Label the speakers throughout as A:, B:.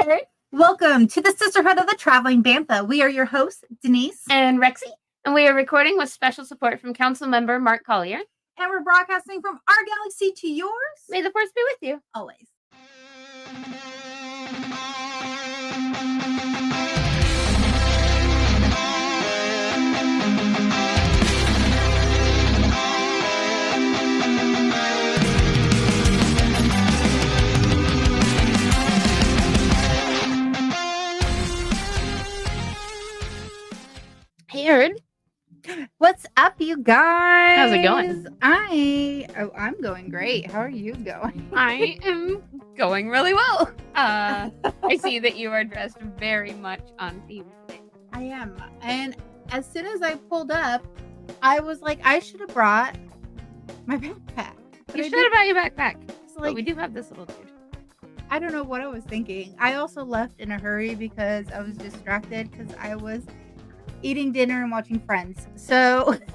A: there. Welcome to the Sisterhood of the Traveling Bantha. We are your hosts, Denise
B: and Rexy, and we are recording with special support from Council Member Mark Collier.
A: And we're broadcasting from our galaxy to yours.
B: May the force be with you.
A: Always.
B: Hey, Erd.
A: What's up, you guys?
B: How's it going?
A: I'm going great. How are you going?
B: I am going really well. I see that you are dressed very much on theme today.
A: I am. And as soon as I pulled up, I was like, I should have brought my backpack.
B: You should have brought your backpack.
A: So,
B: but we do have this little dude.
A: I don't know what I was thinking. I also left in a hurry because I was distracted because I was eating dinner and watching Friends. So
B: that's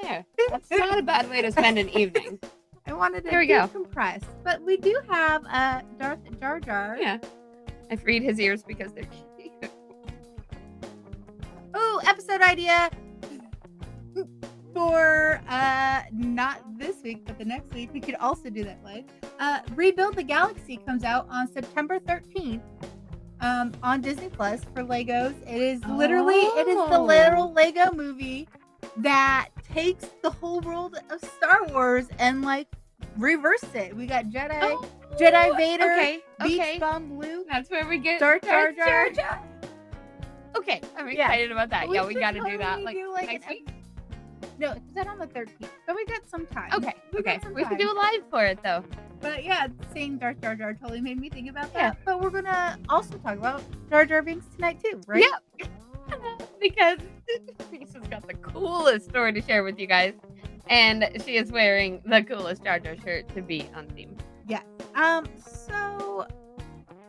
B: fair. That's not a bad way to spend an evening.
A: I wanted to decompress. But we do have Darth Jar Jar.
B: Yeah. I freed his ears because they're cute.
A: Oh, episode idea for not this week, but the next week. We could also do that way. Rebuild the Galaxy comes out on September 13th. On Disney Plus for Legos. It is literally the little Lego movie that takes the whole world of Star Wars and like reversed it. We got Jedi Vader, Beach Bum Luke.
B: That's where we get
A: Darth Jar Jar.
B: Okay, I'm excited about that. Yeah, we got to do that
A: like
B: next week.
A: No, is that on the 13th? So we got some time.
B: Okay. We can do a live for it though.
A: But yeah, saying Darth Jar Jar totally made me think about that. Yeah. But we're gonna also talk about Jar Jar Binks tonight too, right?
B: Yeah. Because Denise has got the coolest story to share with you guys, and she is wearing the coolest Jar Jar shirt to be on theme.
A: Yeah. So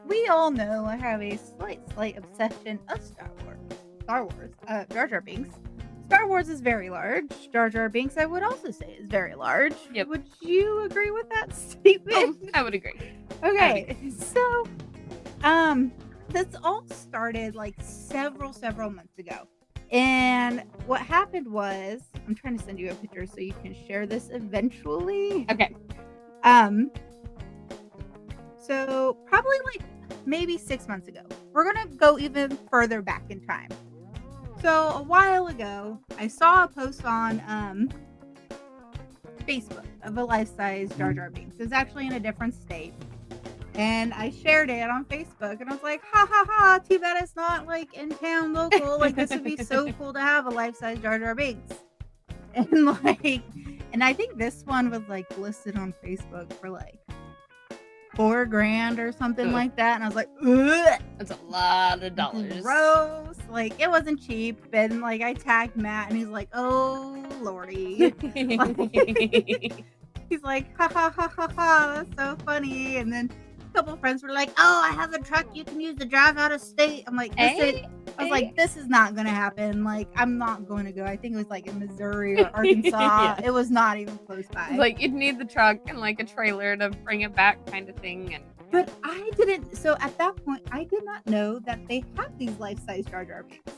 A: we all know I have a slight obsession of Star Wars. Jar Jar Binks. Star Wars is very large. Jar Jar Binks, I would also say, is very large.
B: Yep.
A: Would you agree with that statement?
B: I would agree.
A: Okay. So, this all started like several months ago. And what happened was, I'm trying to send you a picture so you can share this eventually.
B: Okay.
A: So probably like maybe 6 months ago. We're going to go even further back in time. So a while ago, I saw a post on Facebook of a life-size Jar Jar Binks. It's actually in a different state. And I shared it on Facebook. And I was like, ha ha ha, too bad it's not like in town local. Like this would be so cool to have a life-size Jar Jar Binks. And I think this one was like listed on Facebook for like $4,000 or something like that, and I was like, ugh,
B: that's a lot of dollars.
A: Gross. Like it wasn't cheap, and like I tagged Matt, and he's like, oh lordy. He's like, ha ha ha ha ha, that's so funny. And then a couple of friends were like, oh, I have a truck you can use to drive out of state. I'm like, like, this is not gonna happen. Like, I'm not going to go. I think it was like in Missouri or Arkansas. Yeah. It was not even close by.
B: Like, you'd need the truck and like a trailer to bring it back, kind of thing.
A: But I didn't. So at that point, I did not know that they have these life-size Jar Jar Binks.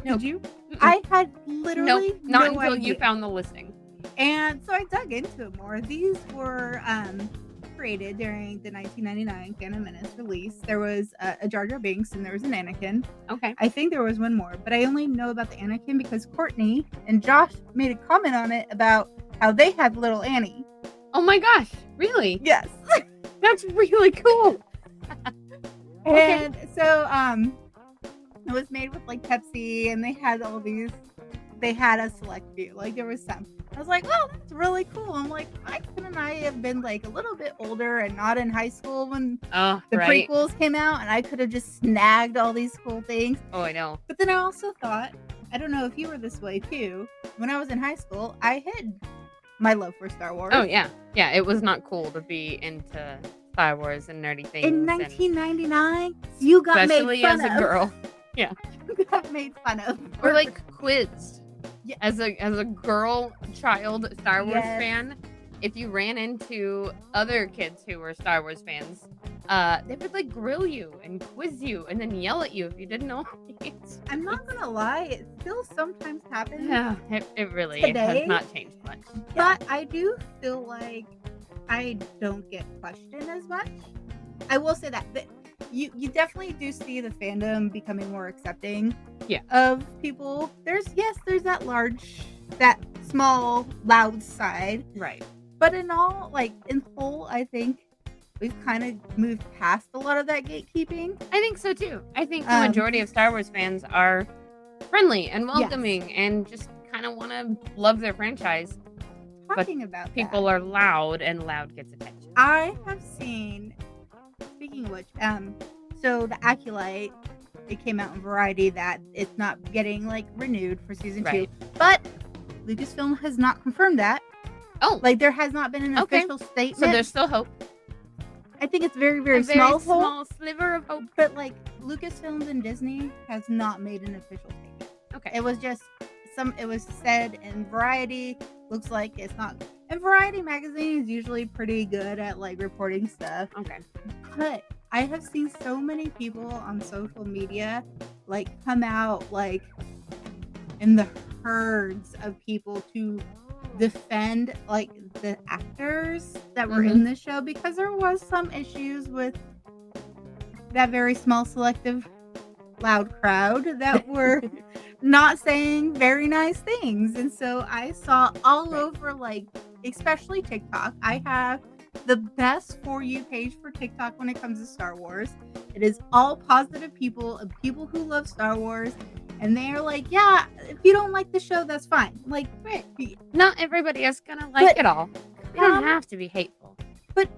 B: Nope.
A: Did you? Mm-mm. I had literally
B: not
A: no
B: until
A: idea.
B: you found the listing.
A: And so I dug into it more. These were created during the 1999 Phantom Menace release. There was a Jar Jar Binks and there was an Anakin.
B: Okay.
A: I think there was one more, but I only know about the Anakin because Courtney and Josh made a comment on it about how they had little Annie.
B: Oh my gosh, really?
A: Yes.
B: That's really cool.
A: And so it was made with like Pepsi, and they had a select few. Like there was some. I was like, oh, that's really cool. I'm like, why couldn't I have been like a little bit older and not in high school when the prequels came out, and I could have just snagged all these cool things.
B: Oh, I know.
A: But then I also thought, I don't know if you were this way too, when I was in high school, I hid my love for Star Wars.
B: Oh, yeah. Yeah, it was not cool to be into Star Wars and nerdy things.
A: In 1999, you got
B: especially
A: made fun
B: as a girl. Yeah.
A: You got made fun of.
B: Or like quizzed.
A: Yeah.
B: As a girl child Star Wars fan, if you ran into other kids who were Star Wars fans, they would like grill you and quiz you and then yell at you if you didn't know the answer.
A: I'm not gonna lie, it still sometimes happens.
B: Yeah, it really
A: Today?
B: has not changed much.
A: But I do feel like I don't get questioned as much. I will say that you definitely do see the fandom becoming more accepting of people. There's that small, loud side.
B: Right.
A: But in whole, I think we've kind of moved past a lot of that gatekeeping.
B: I think so too. I think the majority of Star Wars fans are friendly and welcoming and just kind of want to love their franchise.
A: Talking about
B: people are loud, and loud gets attention.
A: I have seen, speaking of which, so the Acolyte, it came out in Variety that it's not getting renewed for season 2, but Lucasfilm has not confirmed that.
B: Oh,
A: there has not been an official statement.
B: So there's still hope.
A: I think it's very small
B: sliver of hope.
A: But Lucasfilms and Disney has not made an official statement.
B: Okay,
A: it was just it was said in Variety. Looks like it's not. And Variety magazine is usually pretty good at reporting stuff.
B: Okay,
A: but I have seen so many people on social media come out in the herds of people to defend the actors that were in the show, because there was some issues with that very small selective loud crowd that were not saying very nice things. And so I saw all over especially TikTok. I have the best For You page for TikTok when it comes to Star Wars. It is all positive people and people who love Star Wars. And they're yeah, if you don't like the show, that's fine. Right.
B: Not everybody is gonna like it all. You don't have to be hateful.
A: But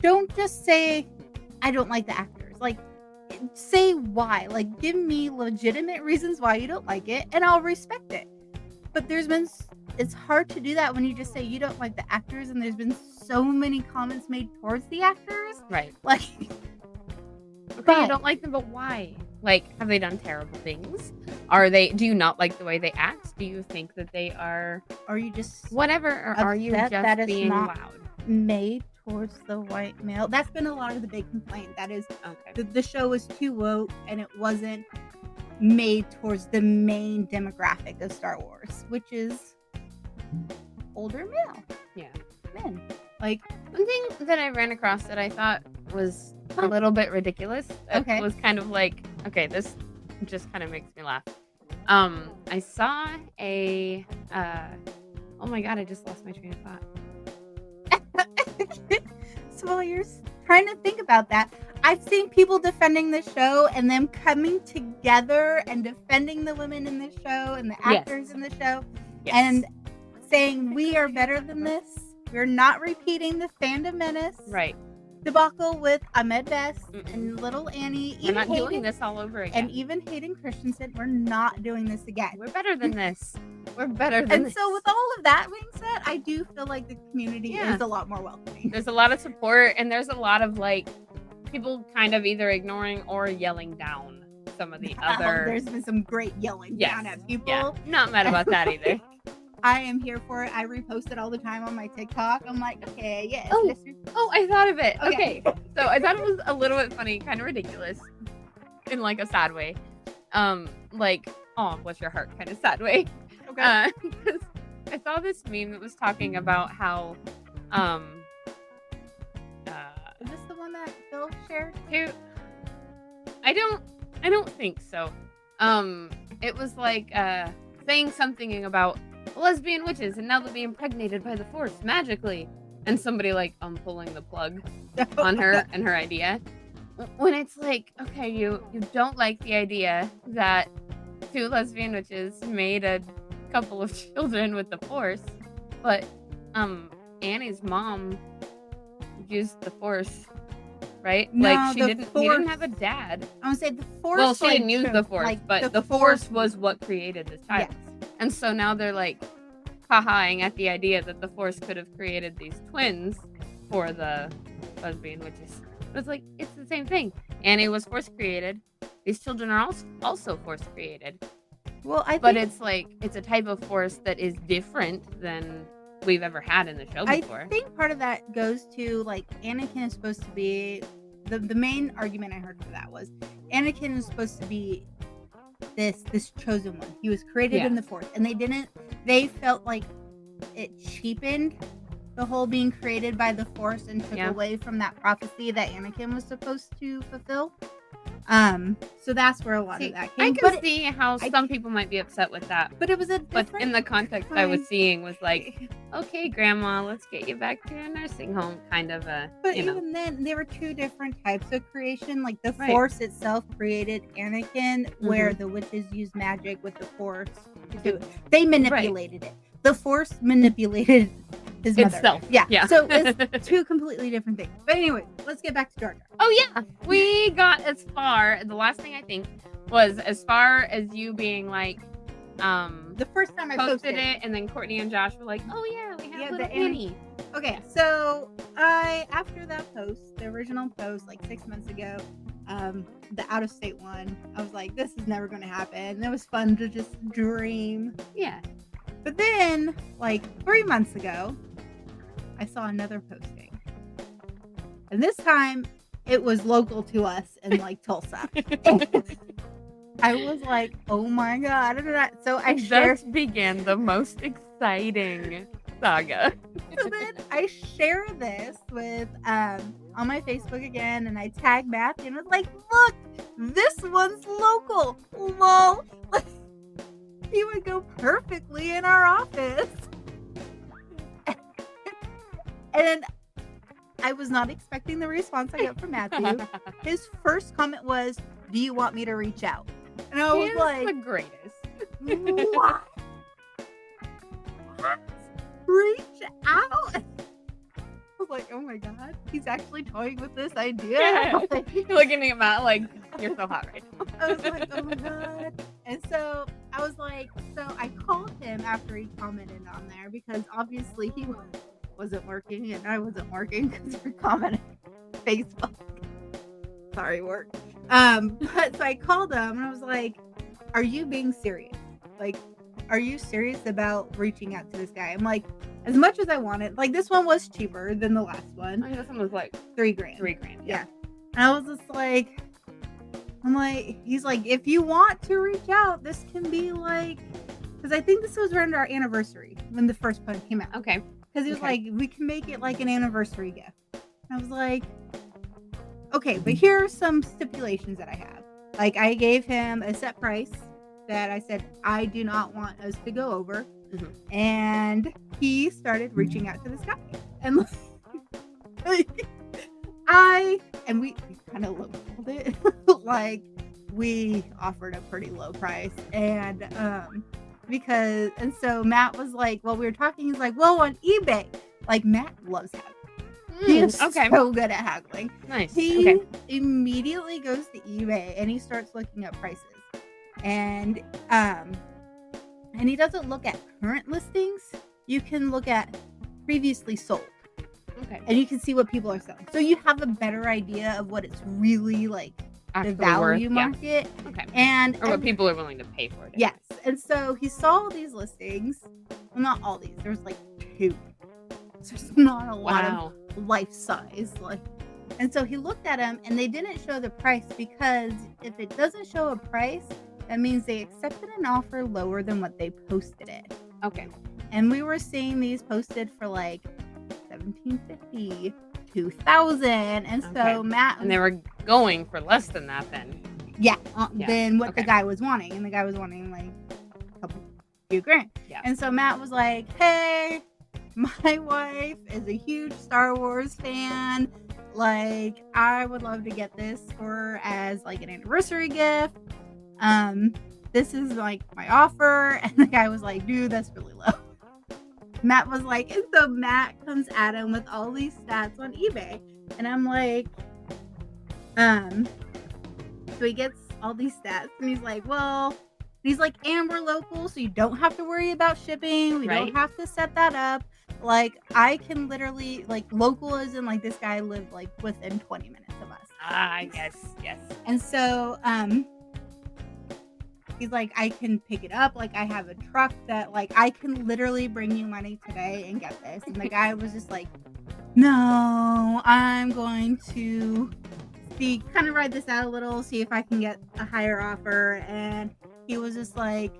A: don't just say, I don't like the actors. Say why. Give me legitimate reasons why you don't like it, and I'll respect it. But it's hard to do that when you just say you don't like the actors, and there's been so many comments made towards the actors.
B: Right.
A: Okay,
B: you don't like them, but why? Have they done terrible things? Do you not like the way they act? Do you think that they are...
A: Are you just...
B: Whatever, or are you just
A: that
B: being loud?
A: Made towards the white male. That's been a lot of the big complaint. That is, the show was too woke, and it wasn't made towards the main demographic of Star Wars, which is older male.
B: Yeah.
A: Men.
B: One thing that I ran across that I thought was a little bit ridiculous. It was kind of this just kind of makes me laugh. I saw a oh my god, I just lost my train of thought.
A: So while you're trying to think about that, I've seen people defending the show and them coming together and defending the women in the show and the actors in the show and saying we are better than this. We're not repeating the Fandom Menace debacle with Ahmed Best and Little Annie.
B: We're not doing this all over again.
A: And even Hayden Christensen, we're not doing this again.
B: We're better than this. We're better than this.
A: And so with all of that being said, I do feel like the community is a lot more welcoming.
B: There's a lot of support, and there's a lot of people kind of either ignoring or yelling down some of the other...
A: There's been some great yelling down at people.
B: Yeah. Not mad about that either.
A: I am here for it. I repost it all the time on my TikTok. I'm okay, yes.
B: Oh, I thought of it. Okay. So I thought it was a little bit funny, kind of ridiculous in a sad way. Oh, bless your heart kind of sad way. Okay. Because I saw this meme that was talking about how,
A: is this the one that Phil shared?
B: I don't think so. It was saying something about lesbian witches, and now they'll be impregnated by the Force magically, and somebody pulling the plug on her and her idea. When it's okay, you don't like the idea that 2 lesbian witches made a couple of children with the Force, but Annie's mom used the Force, right?
A: No,
B: he didn't have a dad.
A: I would say the Force.
B: Well, she didn't use the Force, but the Force was what created this child.
A: Yes.
B: And so now they're ha-haing at the idea that the Force could have created these twins for the lesbian witches. But it's the same thing. Annie was Force created. These children are also Force created.
A: Well,
B: but it's a type of Force that is different than we've ever had in the show before.
A: I think part of that goes to Anakin is supposed to be the main argument I heard for that was Anakin is supposed to be this chosen one. He was created in the Force, and they felt like it cheapened the whole being created by the Force and took away from that prophecy that Anakin was supposed to fulfill. So that's where a lot of that came.
B: I can see how some people might be upset with that.
A: But it was
B: But in the context I was seeing was like, okay, Grandma, let's get you back to a nursing home, kind of a.
A: But even then, there were two different types of creation. Like the Force itself created Anakin, where the witches used magic with the Force to do it. They manipulated it. The Force manipulated his mother.
B: Itself.
A: Yeah. So it's two completely different things. But anyway, let's get back to Jar Jar.
B: Oh yeah, we got as far. The last thing I think was as far as you being like,
A: the first time I posted
B: it, and then Courtney and Josh were like, oh yeah, we have little Annie.
A: Okay, so after that post, the original post, like 6 months ago, the out of state one, I was like, this is never going to happen. It was fun to just dream.
B: Yeah.
A: But then, like 3 months ago, I saw another posting. And this time, it was local to us in like Tulsa. I was like, oh my God. So I shared.
B: Thus began the most exciting saga.
A: So then I share this with on my Facebook again, and I tag Matthew and was like, look, this one's local. Lol. He would go perfectly in our office. And I was not expecting the response I got from Matthew. His first comment was, do you want me to reach out? And I was like,
B: the greatest.
A: What? Reach out? I was like, oh my God, he's actually toying with this idea.
B: Yeah. You're looking at Matt like, you're so hot right now.
A: I was like, oh my God. And so I was like, so I called him after he commented on there because obviously he wasn't working and I wasn't working because we're commenting on Facebook. Sorry, work. But so I called him and I was like, are you being serious? Like, are you serious about reaching out to this guy? I'm like, as much as I wanted, like this one was cheaper than the last one.
B: I mean, this one was like
A: $3,000.
B: $3,000.
A: Yeah. And I was just like, he's like, if you want to reach out, this can be like, because I think this was around our anniversary when the first post came out.
B: Okay.
A: Because he was like, we can make it like an anniversary gift. And I was like, okay, but here are some stipulations that I have. Like, I gave him a set price that I said, I do not want us to go over. Mm-hmm. And he started reaching out to this guy. And we kind of lowballed it. Like, we offered a pretty low price. And, so Matt was like, well, we were talking, he's like, well, on eBay, like Matt loves haggling. He is so good at haggling.
B: Nice.
A: He immediately goes to eBay and he starts looking up prices. And he doesn't look at current listings. You can look at previously sold.
B: Okay.
A: And you can see what people are selling. So you have a better idea of what it's really like.
B: Actually
A: the value market.
B: Okay.
A: And
B: what people are willing to pay for it.
A: Yes. And so he saw all these listings. Well, not all these. There's like 2. So there's not a lot of life size. And so he looked at them and they didn't show the price because if it doesn't show a price, that means they accepted an offer lower than what they posted it.
B: Okay.
A: And we were seeing these posted for like $1,750, $2,000. And so Matt...
B: And they were going for less than that then.
A: Yeah. Than what the guy was wanting. And the guy was wanting like a few grand.
B: Yeah.
A: And so Matt was like, hey, my wife is a huge Star Wars fan. Like, I would love to get this for her as like an anniversary gift. This is like my offer. And the guy was like, dude, that's really low. Matt was like, and so Matt comes at him with all these stats on eBay. And I'm like, so he gets all these stats and he's like, well, he's like, and we're local, so you don't have to worry about shipping. We don't have to set that up. Like, I can literally, like, local as in, like, this guy lived, like, within 20 minutes of us.
B: Yes.
A: And so, he's like, I can pick it up. Like, I have a truck that, like, I can literally bring you money today and get this. And the guy was just like, no, I'm going to see, kind of ride this out a little, see if I can get a higher offer. And he was just like,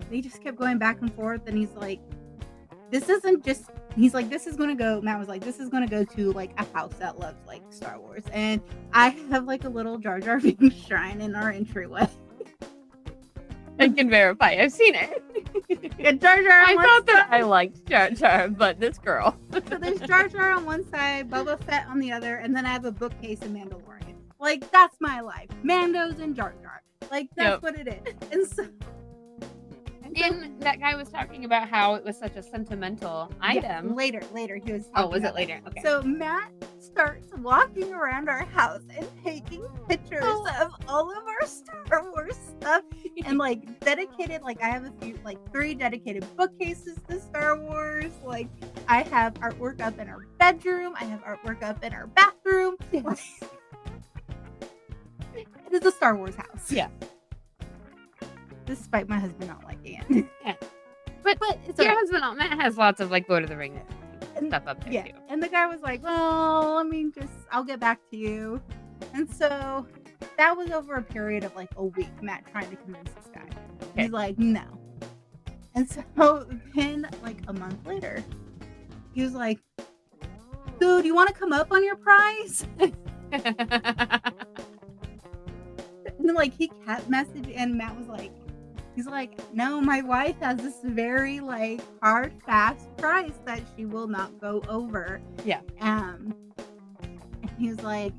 A: they just kept going back and forth. And he's like, this is going to go, Matt was like, this is going to go to like a house that loves like Star Wars. And I have like a little Jar Jar Binks shrine in our entryway.
B: I can verify. I've seen it.
A: Yeah, Jar Jar.
B: I thought that I liked Jar Jar, but this girl.
A: So there's Jar Jar on one side, Boba Fett on the other, and then I have a bookcase of Mandalorian. Like, that's my life. Mandos and Jar Jar. Like, that's what it is.
B: And that guy was talking about how it was such a sentimental item.
A: Later. He was.
B: Oh, was it later? Okay.
A: So Matt starts walking around our house and taking pictures of all of our Star Wars stuff, and like dedicated. Like I have a few, like 3 dedicated bookcases to Star Wars. Like I have artwork up in our bedroom. I have artwork up in our bathroom. Yeah. It is a Star Wars house.
B: Yeah.
A: Despite my husband not liking it.
B: Yeah. But your husband, Matt, has lots of like Lord of the Rings stuff up there too.
A: And the guy was like, well, I'll get back to you. And so that was over a period of like a week, Matt trying to convince this guy. Okay. He's like, no. And so then like a month later, he was like, dude, you want to come up on your price? And then like he kept messaging, and Matt was like, he's like, no, my wife has this very like hard, fast price that she will not go over.
B: Yeah.
A: And he's like,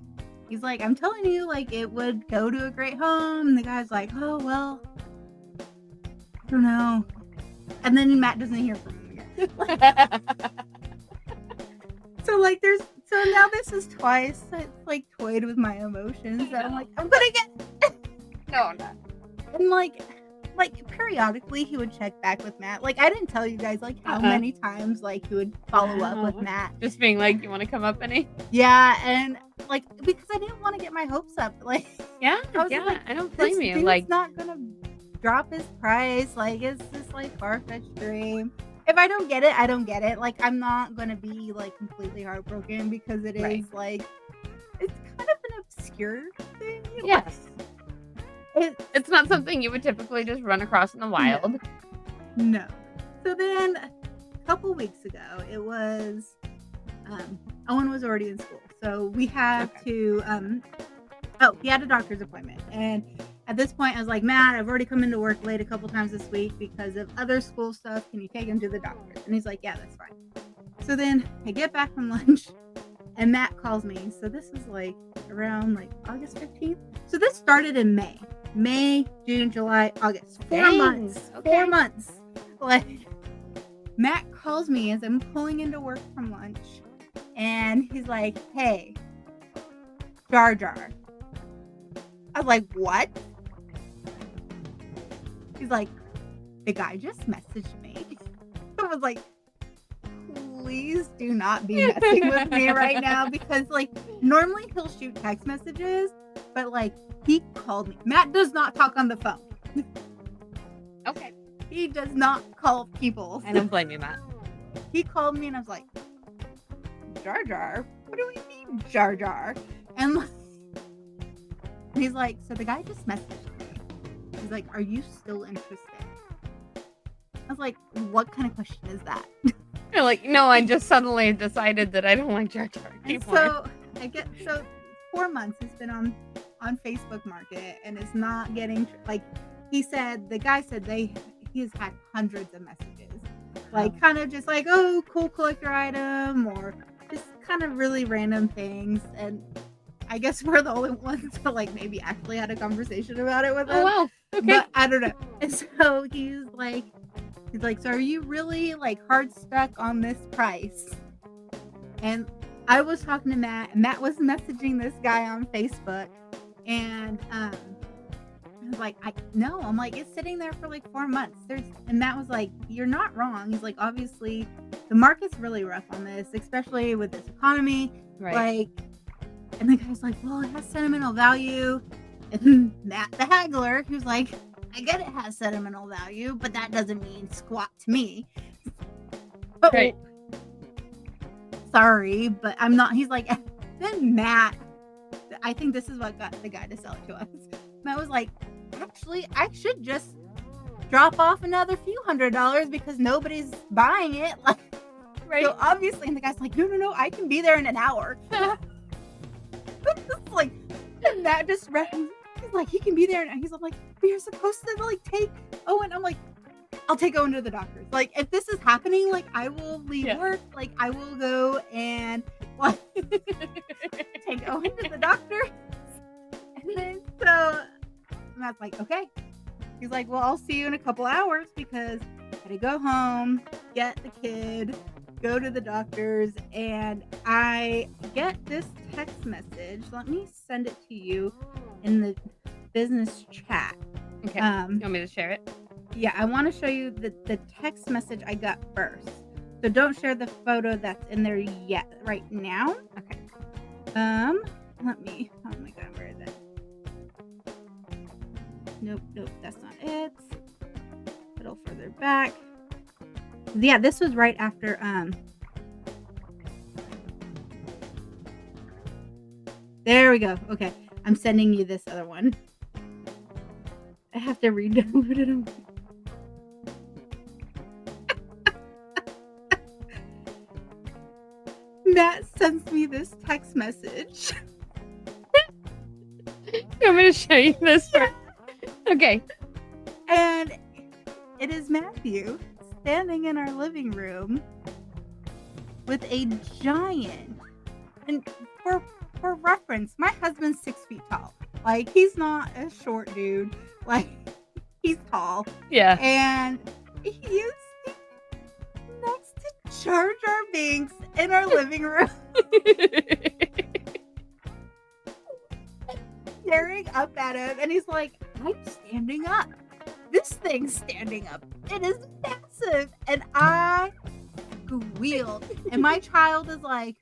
A: I'm telling you, like it would go to a great home. And the guy's like, oh well, I don't know. And then Matt doesn't hear from him again. So now this is twice. It's like toyed with my emotions. That I'm like, I'm gonna get.
B: No, I'm not.
A: And like periodically he would check back with Matt. Like I didn't tell you guys like how many times like he would follow up with Matt.
B: Just being like, you want to come up any?
A: Yeah, and like because I didn't want to get my hopes up. Like
B: I don't blame you. Like
A: not gonna drop his price. Like it's this like far-fetched dream. If I don't get it, I don't get it. Like I'm not gonna be like completely heartbroken because it is like it's kind of an obscure thing.
B: Yes. It's not something you would typically just run across in the wild.
A: No. So then a couple weeks ago, it was Owen was already in school. So we had to he had a doctor's appointment. And at this point I was like, Matt, I've already come into work late a couple times this week because of other school stuff. Can you take him to the doctor? And he's like, yeah, that's fine. So then I get back from lunch and Matt calls me. So this is like around like August 15th. So this started in May, June, July, August. 4 months. Okay. 4 months. Like, Matt calls me as I'm pulling into work from lunch, and he's like, hey, Jar Jar. I was like, what? He's like, the guy just messaged me. I was like, please do not be messing with me right now, because like normally he'll shoot text messages, but like he called me. Matt does not talk on the phone.
B: Okay.
A: He does not call people.
B: I don't blame you, Matt.
A: He called me and I was like, Jar Jar? What do we mean, Jar Jar? And like, he's like, so the guy just messaged me. He's like, are you still interested? I was like, what kind of question is that?
B: You're like, no, I just suddenly decided that I don't like Jar Jar anymore.
A: So 4 months he's been on Facebook Market and it's not getting like the guy said he has had hundreds of messages, like kind of just like, oh, cool collector item, or just kind of really random things. And I guess we're the only ones that like maybe actually had a conversation about it with him.
B: Oh wow, okay.
A: But I don't know. And so he's like, so are you really like hard stuck on this price? And I was talking to Matt, and Matt was messaging this guy on Facebook, and I was like, I'm like, it's sitting there for like 4 months. And Matt was like, you're not wrong. He's like, obviously the market's really rough on this, especially with this economy.
B: Right.
A: Like, and the guy's like, well, it has sentimental value. And Matt, the haggler, who's like, I get it has sentimental value, but that doesn't mean squat to me. But,
B: right.
A: Sorry, but I'm not. He's like, then Matt, I think this is what got the guy to sell it to us. Matt was like, actually, I should just drop off another few $100s because nobody's buying it. Like,
B: Right.
A: so obviously, and the guy's like, no, I can be there in an hour. It's like, and Matt just he's like, he can be there, and I'm like, we are supposed to like take Owen. I'm like, I'll take Owen to the doctors. Like, if this is happening, like, I will leave work. Like, I will go and take Owen to the doctor. And then so Matt's like, okay. He's like, well, I'll see you in a couple hours because I had to go home, get the kid, go to the doctors, and I get this text message. Let me send it to you in the business chat.
B: Okay. You want me to share it?
A: Yeah, I want to show you the text message I got first. So don't share the photo that's in there yet, right now.
B: Okay.
A: Let me. Oh my God, where is it? Nope, that's not it. A little further back. Yeah, this was right after there we go. Okay, I'm sending you this other one. I have to re-download it. Matt sends me this text message.
B: You want me to show you this first? Okay.
A: And it is Matthew standing in our living room with a giant, and for reference, my husband's 6 feet tall. Like, he's not a short dude. Like, he's tall.
B: Yeah.
A: And he is next to Jar Jar Binks in our living room. Staring up at him, and he's like, I'm standing up. This thing's standing up. It is massive. And I squealed. And my child is like,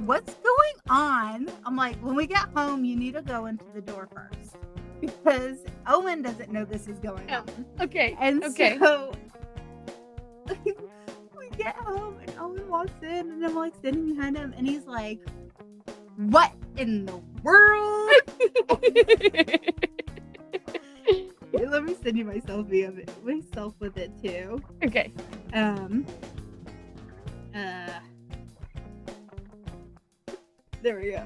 A: what's going on? I'm like, when we get home, you need to go into the door first. Because Owen doesn't know this is going on.
B: Okay.
A: And
B: okay.
A: so we get home, and Owen walks in, and I'm like sitting behind him, and he's like, what in the world? Here, let me send you my selfie of it, myself with it too.
B: Okay.
A: There we go.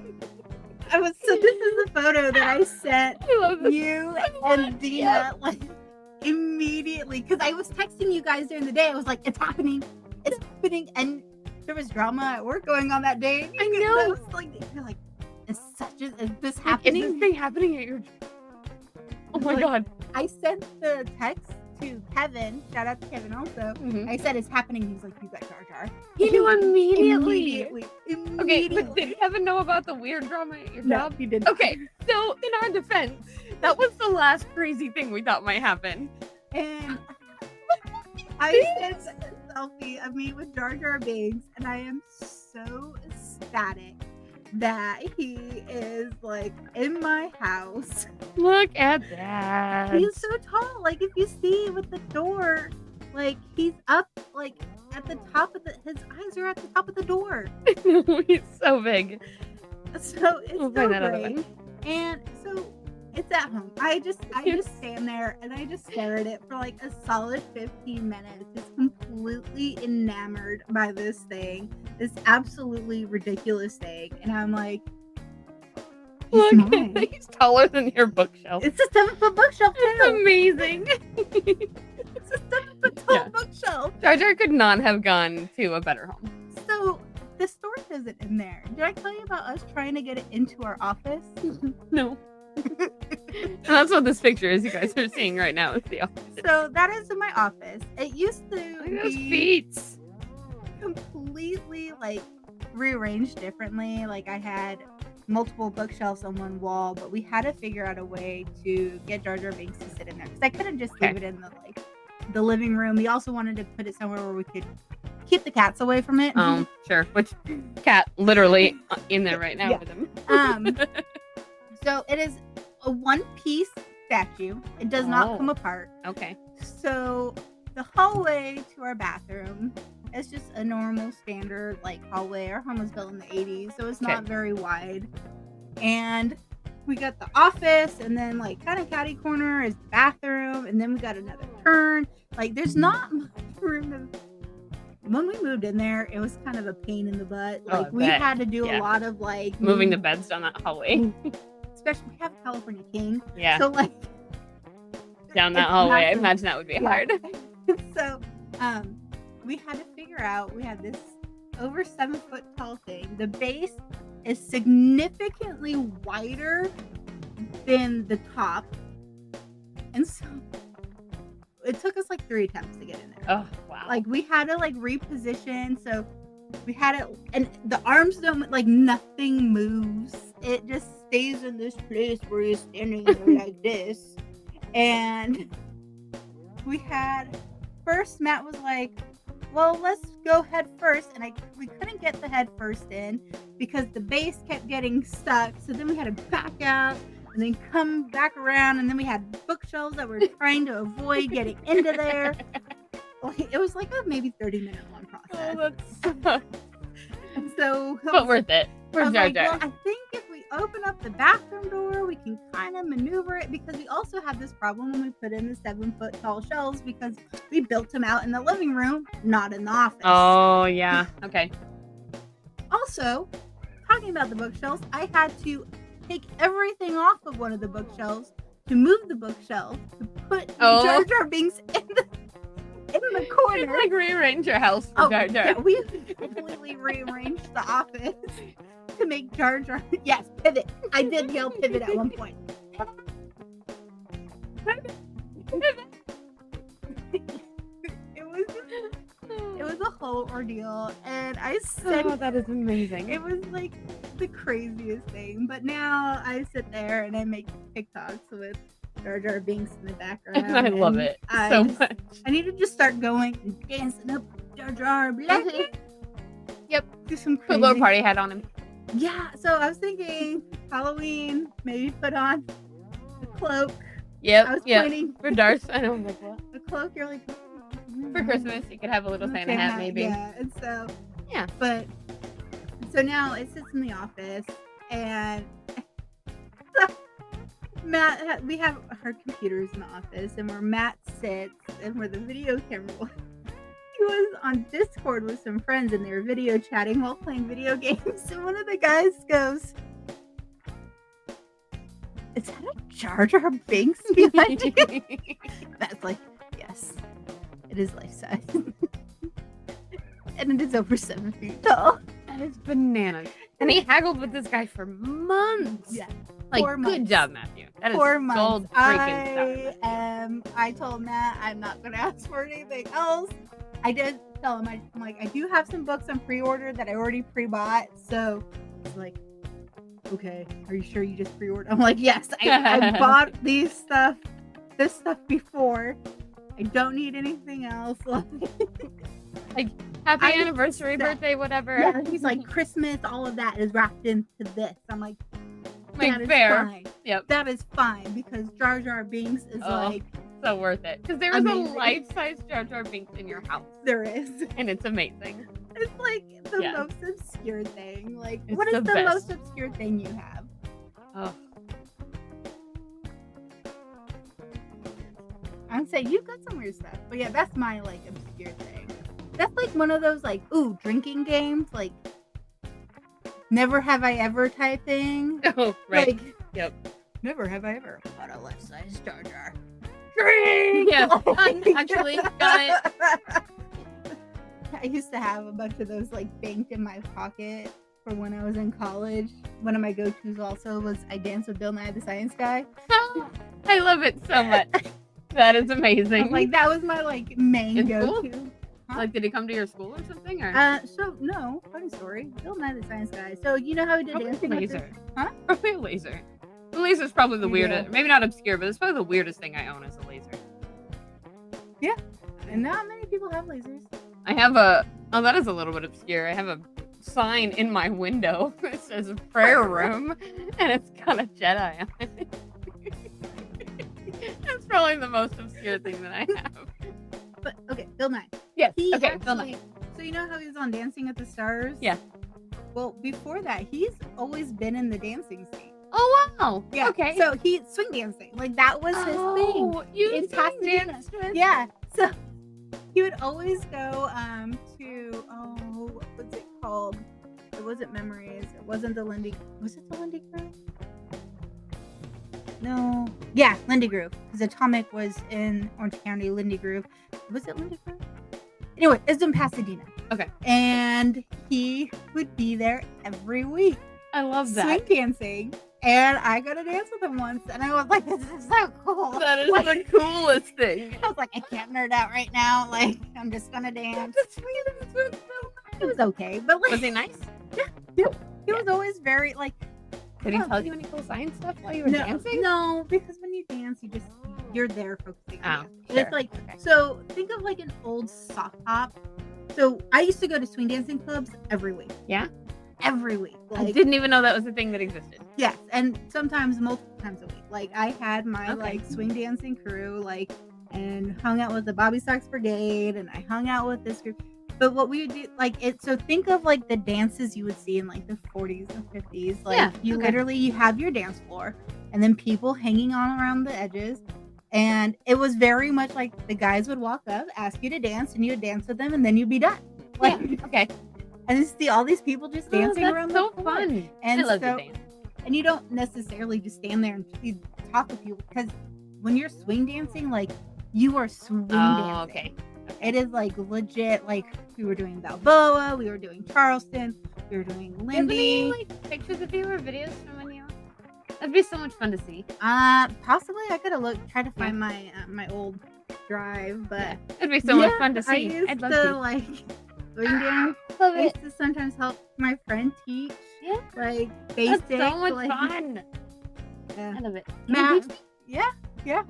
A: So this is the photo that I sent you and Dina like immediately, because I was texting you guys during the day. I was like, it's happening, and there was drama at work going on that day.
B: I know.
A: I was like, you're like, is this happening?
B: Anything happening at your? Oh my God!
A: I sent the text to Kevin. Shout out to Kevin also.
B: Mm-hmm.
A: I said it's happening. He's like, you got Jar Jar.
B: He knew immediately.
A: Immediately.
B: Okay, but did Kevin know about the weird drama at your job?
A: No, he didn't.
B: Okay, so in our defense, that was the last crazy thing we thought might happen.
A: And I sent a selfie of me with Jar Jar Binks, and I am so ecstatic that he is like in my house.
B: Look at that.
A: He's so tall. Like, if you see with the door, like, he's up like at the top of his eyes are at the top of the door.
B: He's so big.
A: So it's
B: We'll
A: so
B: find that other
A: great.
B: one.
A: And so it's at home. I just stand there and I just stare at it for like a solid 15 minutes. Just completely enamored by this thing. This absolutely ridiculous thing. And I'm like,
B: Look,
A: mine.
B: he's taller than your bookshelf.
A: It's a 7-foot bookshelf too.
B: It's amazing.
A: It's a 7-foot tall bookshelf.
B: Jar Jar could not have gone to a better home.
A: So the storage isn't in there. Did I tell you about us trying to get it into our office?
B: No. And that's what this picture is you guys are seeing right now is the office.
A: So that is in my office. It used to
B: Look at those
A: be
B: feet.
A: completely like rearranged differently. Like, I had multiple bookshelves on one wall, but we had to figure out a way to get Jar Jar Binks to sit in there, because I couldn't just leave it in the living room. We also wanted to put it somewhere where we could keep the cats away from it.
B: Sure. Which cat literally in there right now with him.
A: So it is a one-piece statue. It does not come apart.
B: Okay.
A: So the hallway to our bathroom is just a normal standard like hallway. Our home was built in the 80s, so it's not very wide. And we got the office, and then like kind of catty corner is the bathroom, and then we got another turn. Like there's not much room. When we moved in there, it was kind of a pain in the butt.
B: Oh, I
A: Like we
B: bet.
A: had to do
B: Yeah.
A: a lot of like
B: Moving the beds down that hallway.
A: especially we have a California king.
B: Yeah.
A: So like
B: Down that
A: it's
B: hallway. I
A: massive.
B: imagine that would be
A: Yeah.
B: hard.
A: So we had to figure out, we had this over 7-foot tall thing. The base is significantly wider than the top. And so it took us like 3 attempts to get in there.
B: Oh, wow.
A: Like we had to like reposition, so we had it, and the arms don't, like nothing moves. It just stays in this place where you're standing there like this. And we had, first Matt was like, well, let's go head first, and we couldn't get the head first in because the base kept getting stuck. So then we had to back out and then come back around, and then we had bookshelves that we're trying to avoid getting into there. Like, it was like a maybe 30-minute long process.
B: Oh, that's
A: And so,
B: but worth it
A: I
B: for
A: was
B: Jar
A: like,
B: Jar.
A: well, I think if we open up the bathroom door, we can kind of maneuver it, because we also had this problem when we put in the 7-foot tall shelves, because we built them out in the living room, not in the office.
B: Oh, yeah. Okay.
A: Also, talking about the bookshelves, I had to take everything off of one of the bookshelves to move the bookshelf to put
B: Oh.
A: Jar Jar Binks in the corner.
B: You'd, like rearrange your house for Jar Jar.
A: Yeah, we completely rearranged the office to make Jar Jar. Yes, pivot. I did yell pivot at one point. It was a whole ordeal, and I said
B: Oh, that is amazing.
A: it was like the craziest thing. But now I sit there and I make TikToks with Jar Jar Binks in the background.
B: And I love
A: and
B: it
A: I
B: so
A: just-
B: much.
A: I need to just start going and dancing up Jar Jar. Blah, blah.
B: Yep.
A: Do some
B: Put a
A: crazy.
B: little party hat on him.
A: Yeah, so I was thinking Halloween, maybe put on the cloak.
B: Yep.
A: I was
B: Yep.
A: pointing
B: For Darth. I know. I'm like, what?
A: the cloak. You're like,
B: For Christmas, you could have a little Santa hat, maybe.
A: Yeah, and so
B: Yeah.
A: But so now it sits in the office, and Matt, we have our computers in the office, and where Matt sits and where the video camera was, he was on Discord with some friends, and they were video chatting while playing video games. And one of the guys goes, "Is that a Jar Jar Binks behind you?" Matt's like, "Yes, it is life size." And it is over 7 feet tall.
B: That is bananas. And he haggled with this guy for months.
A: Yeah.
B: Like,
A: 4
B: good
A: months.
B: job, Matthew. That is
A: 4
B: gold
A: months.
B: freaking stuff.
A: I told Matt I'm not going to ask for anything else. I did tell him, I'm like, I do have some books on pre-order that I already pre-bought. So he's like, okay, are you sure you just pre-ordered? I'm like, yes, I bought this stuff before. I don't need anything else.
B: Happy
A: I
B: anniversary,
A: said-
B: birthday, whatever.
A: Yeah, he's like, Christmas, all of that is wrapped into this. I'm like,
B: Like,
A: that is
B: fair.
A: fine.
B: Yep.
A: That is fine, because Jar Jar Binks is
B: Oh.
A: like,
B: So worth it. Because there was
A: Amazing.
B: a life-size Jar Jar Binks in your house.
A: there is.
B: And it's amazing.
A: It's like the
B: Yeah.
A: most obscure thing. Like,
B: It's
A: what is
B: the
A: the
B: best.
A: most obscure thing you have?
B: Oh.
A: I'd say you've got some weird stuff. But yeah, that's my like obscure thing. That's like one of those like, ooh, drinking games, like never have I ever type thing.
B: Oh, right.
A: Like,
B: Yep.
A: never have I ever bought a life size Jar Jar.
B: Yeah. Actually, got it.
A: I used to have a bunch of those like banked in my pocket for when I was in college. One of my go-tos also was I Dance with Bill Nye the Science Guy.
B: I love it so much. That is amazing.
A: Like that was my like main
B: In school?
A: go-to.
B: Like, did he come to your school or something? Or
A: So no, funny story. Bill Nye the Science Guy. So you know how he did
B: probably a
A: dancing with
B: laser.
A: Huh?
B: Probably a laser. The laser's probably the
A: Yeah.
B: weirdest. Maybe not obscure, but it's probably the weirdest thing I own is a laser.
A: And not many people have lasers.
B: I have a. Oh, that is a little bit obscure. I have a sign in my window that says prayer room, and it's got a Jedi on it. That's probably the most obscure thing that I have.
A: But okay, Bill Nye.
B: Yes.
A: He
B: Okay.
A: actually,
B: Bill Nye.
A: So you know how he was on Dancing with the Stars?
B: Yeah.
A: Well, before that, he's always been in the dancing scene.
B: Oh wow.
A: Yeah.
B: Okay.
A: So he swing dancing. Like that was his thing.
B: You
A: in
B: swing
A: Pasadena.
B: danced with.
A: Yeah. So he would always go to what was it called? It wasn't Memories. It wasn't the Lindy. Was it the Lindy Grove? No. Yeah, Lindy Grove. Because Atomic was in Orange County, Lindy Grove. Was it Lindy Grove? Anyway, it's in Pasadena.
B: Okay.
A: And he would be there every week.
B: I love that.
A: Swing dancing. And I got to dance with him once. And I was like, this is so cool.
B: That is
A: like,
B: the coolest thing.
A: I was like, I can't nerd out right now. Like, I'm just going to dance. It was okay. But like,
B: Was he nice?
A: he was always very like.
B: Did he tell you any cool science stuff while you were dancing?
A: No, because when you dance, you're there focusing on it.
B: Sure.
A: It's like, so think of like an old sock hop. So I used to go to swing dancing clubs every week.
B: Yeah?
A: Every week. Like,
B: I didn't even know that was a thing that existed.
A: yes, and sometimes multiple times a week. Like I had my like swing dancing crew, like, and hung out with the Bobby Sox Brigade, and I hung out with this group. But what we would do, like, so think of like the dances you would see in like the 40s and 50s. Like literally you have your dance floor and then people hanging on around the edges. And it was very much like the guys would walk up, ask you to dance, and you would dance with them, and then you'd be done. Like,
B: okay.
A: And you see all these people just dancing around
B: so
A: the floor.
B: fun.
A: And
B: I love
A: so,
B: to dance.
A: and you don't necessarily just stand there and you talk with people, because when you're swing dancing, like, you are swing dancing.
B: Okay.
A: It is like legit. Like we were doing Balboa, we were doing Charleston, we were doing Lindy.
B: Do you have any like pictures of you or videos from when you? That'd be so much fun to see.
A: Possibly I could have tried to find my my old drive, but
B: it'd be so much fun to see.
A: I used
B: I'd love
A: to
B: to.
A: like swing dance.
B: Love
A: I
B: it.
A: used to sometimes help my friend teach.
B: Yeah.
A: Like basic.
B: That's so much
A: like,
B: fun.
A: Yeah.
B: I love it.
A: Matt. Yeah.
B: Yeah.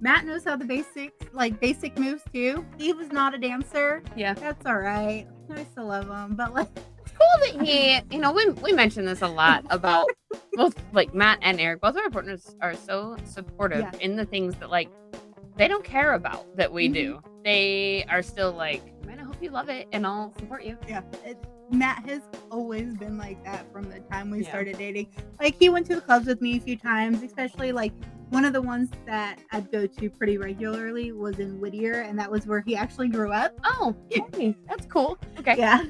A: Matt knows how the basic moves too. He was not a dancer.
B: Yeah.
A: That's all right. I still love him, but like.
B: It's cool that he, we mentioned this a lot about both like Matt and Eric. Both of our partners are so supportive in the things that like they don't care about that we do. They are still like, man, I hope you love it and I'll support you.
A: Yeah. Matt has always been like that from the time we started dating. Like he went to the clubs with me a few times, especially like one of the ones that I'd go to pretty regularly was in Whittier, and that was where he actually grew up.
B: Oh, okay. That's cool. Okay.
A: Yeah.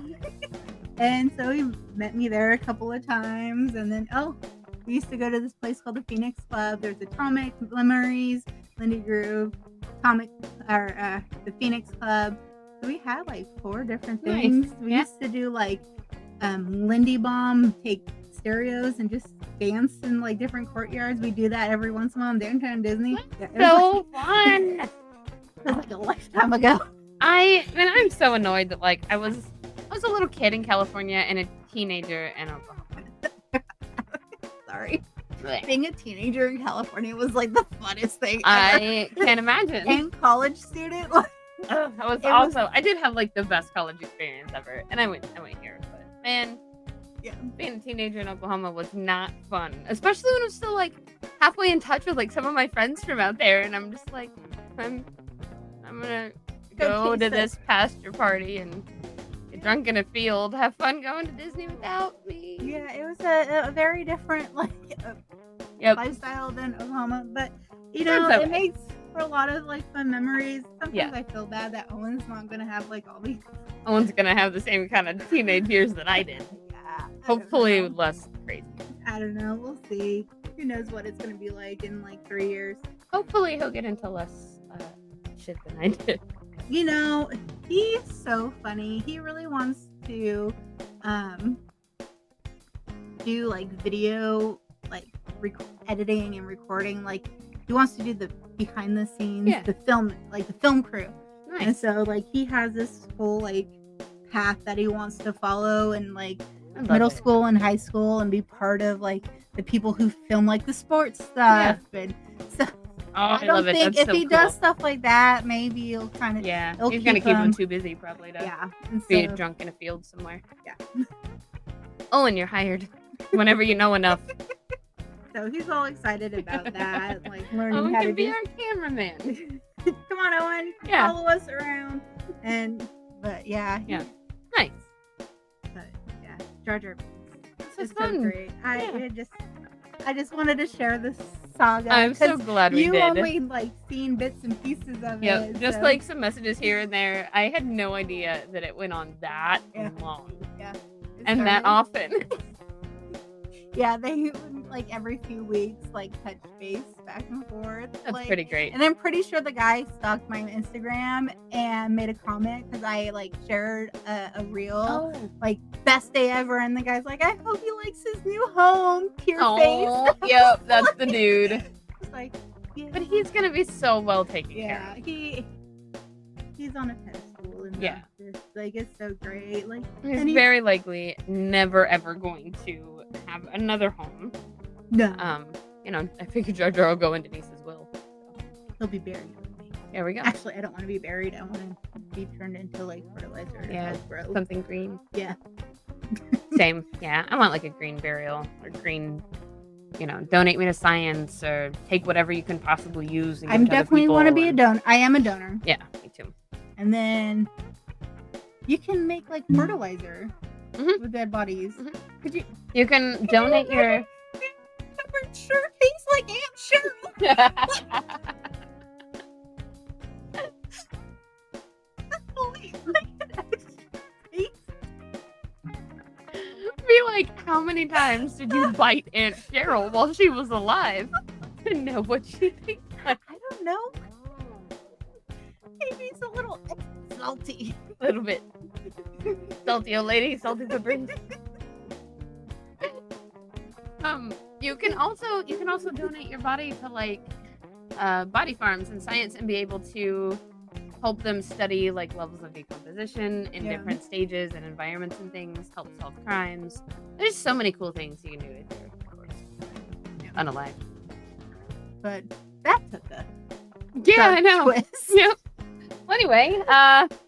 A: And so he met me there a couple of times, and then we used to go to this place called the Phoenix Club. There's Atomic, Memories, Lindy Grove, the Phoenix Club. So we had like 4 different things. We used to do like Lindy Bomb, take stereos and just dance in like different courtyards. We do that every once in a while in downtown Disney.
B: So fun.
A: It was like a lifetime ago.
B: I'm so annoyed that like I was a little kid in California and a teenager in Oklahoma.
A: Sorry. Being a teenager in California was like the funnest thing ever.
B: I can't imagine.
A: And college student, like,
B: I did have like the best college experience ever, and I went here, but man, being a teenager in Oklahoma was not fun, especially when I'm still like halfway in touch with like some of my friends from out there, and I'm just like, I'm gonna go to this pasture party and get drunk in a field, have fun going to Disney without me.
A: Yeah, it was a very different like lifestyle than Oklahoma, but you know, it makes for a lot of like fun memories. Sometimes I feel bad that Owen's not gonna have like all these.
B: Owen's gonna have the same kind of teenage years that I did.
A: Yeah.
B: Hopefully less crazy.
A: I don't know. We'll see. Who knows what it's gonna be like in like 3 years.
B: Hopefully he'll get into less shit than I did.
A: You know, he's so funny. He really wants to do like video, like editing and recording. Like he wants to do the behind the scenes, the film crew.
B: Nice.
A: And so like he has this whole like path that he wants to follow in like middle school and high school, and be part of like the people who film like the sports stuff. And so I don't think
B: That's
A: if he does stuff like that, maybe he'll kind of
B: he's gonna keep him too busy probably to be drunk in a field somewhere. Oh, and you're hired whenever you know enough.
A: So he's all excited about that, like learning
B: Owen
A: how
B: can
A: to
B: be
A: do.
B: our cameraman.
A: Come on, Owen, follow us around. But
B: nice.
A: But yeah, Jar Jar Binks.
B: This
A: It's
B: fun.
A: so great. I just wanted to share this saga.
B: I'm so
A: 'cause
B: glad we
A: you
B: did.
A: only like seen bits and pieces of
B: Yep,
A: it.
B: just
A: so-
B: like some messages here and there. I had no idea that it went on that
A: Yeah.
B: long
A: Yeah. It
B: and that
A: started-
B: often.
A: Yeah, they would, like every few weeks like touch base back and forth.
B: That's
A: like,
B: pretty great.
A: And I'm pretty sure the guy stalked my Instagram and made a comment because I like shared a reel,
B: Oh,
A: like best day ever, and the guy's like, "I hope he likes his new home." Tear
B: oh, yep, that's the dude.
A: face. It's like, yeah.
B: But he's gonna be so well taken care
A: Yeah,
B: of.
A: he's on a pedestal. And
B: Yeah.
A: like it's so great. Like
B: He's
A: and
B: very likely never ever going to have another home.
A: no,
B: I figured Jar Jar will go in Denise's will.
A: he'll be buried with me.
B: There we go.
A: Actually, I don't want to be buried. I want to be turned into like fertilizer. to
B: Yeah,
A: help grow.
B: Something green.
A: Yeah.
B: Same. Yeah, I want like a green burial or green. Donate me to science or take whatever you can possibly use. And
A: I'm
B: give to other
A: definitely want to
B: people
A: be a
B: and-
A: donor. I am a donor.
B: Yeah, me too.
A: And then you can make like fertilizer
B: Mhm.
A: with dead bodies.
B: Mhm.
A: Could you?
B: You can donate your.
A: Covered shirt face like Aunt Cheryl. Holy face.
B: Be like, how many times did you bite Aunt Cheryl while she was alive to know what she thinks?
A: I don't know. Maybe it's a little salty.
B: A little bit salty old lady, salty peppers. You can also donate your body to like body farms and science and be able to help them study like levels of decomposition in
A: Yeah.
B: different stages and environments and things, help solve crimes. There's so many cool things you can do with your corpse.
A: Yeah.
B: Unalive.
A: But that took a
B: Yeah,
A: dark
B: I know.
A: twist.
B: Yep. Well, anyway,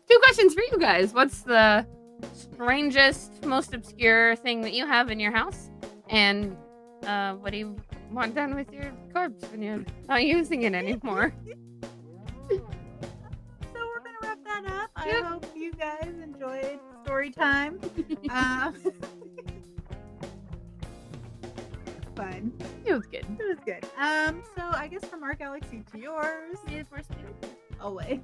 B: 2 questions for you guys. What's the strangest, most obscure thing that you have in your house? And what do you want done with your corpse when you're not using it anymore?
A: So we're gonna wrap that up.
B: Yep.
A: I hope you guys enjoyed story time. Fun.
B: It was good.
A: It was good. So I guess from our galaxy to yours,
B: May the force be with you.
A: always.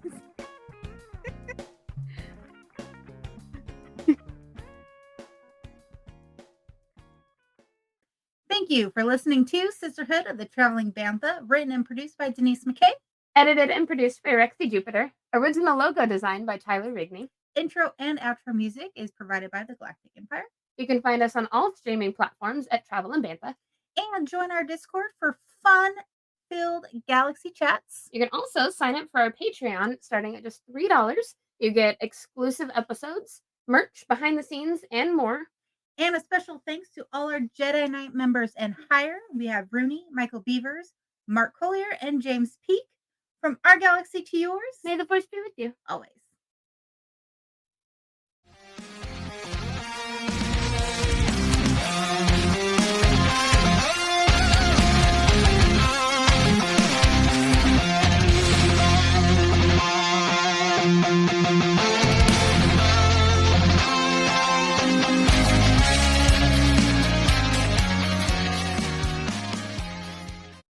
A: Thank you for listening to Sisterhood of the Traveling Bantha, written and produced by Denise McKay.
B: Edited and produced by Rexy Jupiter. Original logo designed by Tyler Rigney.
A: Intro and outro music is provided by the Galactic Empire.
B: You can find us on all streaming platforms at Travel and Bantha.
A: And join our Discord for fun-filled galaxy chats.
B: You can also sign up for our Patreon starting at just $3. You get exclusive episodes, merch, behind the scenes, and more.
A: And a special thanks to all our Jedi Knight members and higher. We have Rooney, Michael Beavers, Mark Collier, and James Peak. From our galaxy to yours,
B: May the force be with you.
A: always.